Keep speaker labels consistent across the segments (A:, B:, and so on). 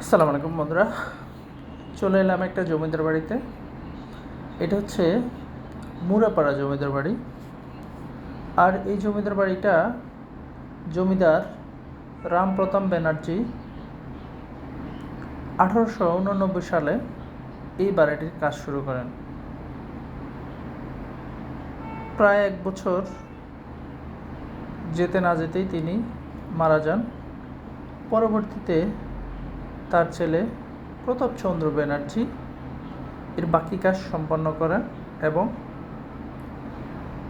A: আসসালামু আলাইকুম বন্ধুরা, চলে এলাম একটা জমিদার বাড়িতে। এটা হচ্ছে মুরাপাড়া জমিদার বাড়ি। আর এই জমিদার বাড়িটা জমিদার রামপ্রতাপ ব্যানার্জি 1889 সালে এই বাড়িটির কাজ শুরু করেন। প্রায় 1 বছর যেতে না যেতেই তিনি মারা যান। পরবর্তীতে তার ছেলে প্রতাপচন্দ্র ব্যানার্জি এর বাকি কাজ সম্পন্ন করেন এবং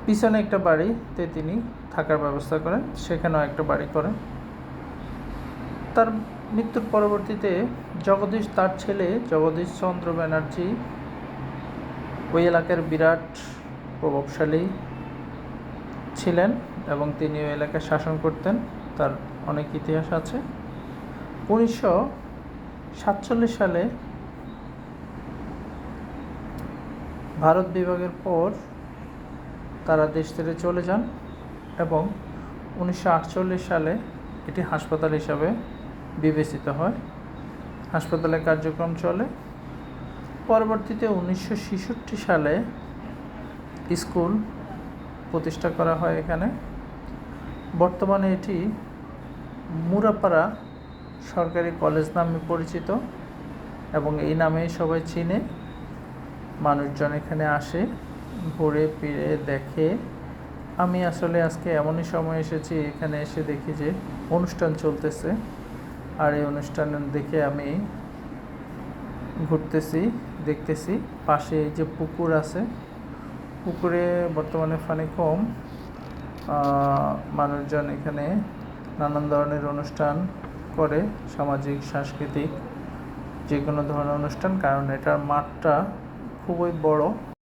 A: পিছনে একটা বাড়িতে তিনি থাকার ব্যবস্থা করেন, সেখানেও একটা বাড়ি করেন। তার মৃত্যুর পরবর্তীতে তার ছেলে জগদীশচন্দ্র ব্যানার্জি ওই এলাকার বিরাট প্রভাবশালী ছিলেন এবং তিনি ওই এলাকায় শাসন করতেন। তার অনেক ইতিহাস আছে। 1947 সালে ভারত বিভাগের পর তারা দেশ ছেড়ে চলে যান এবং 1948 সালে এটি হাসপাতাল হিসাবে বিবেচিত হয়। হাসপাতালের কার্যক্রম চলে। পরবর্তীতে 1966 সালে স্কুল প্রতিষ্ঠা করা হয় এখানে। বর্তমানে এটি মুরাপাড়া সরকারি কলেজ নামে পরিচিত এবং এই নামেই সবাই চিনে। মানুষজন এখানে আসে, ঘুরে ফিরে দেখে। আমি আসলে আজকে এমনই সময় এসেছি, এখানে এসে দেখি যে অনুষ্ঠান চলতেছে। আর এই অনুষ্ঠান দেখে আমি ঘুরতেছি, দেখতেছি। পাশে এই যে পুকুর আছে, পুকুরে বর্তমানে পানি কম। মানুষজন এখানে নানান ধরনের অনুষ্ঠান করে, সামাজিক সাংস্কৃতিক যে কোনো ধরনের অনুষ্ঠান, কারণ এটার মাঠটা খুবই বড়।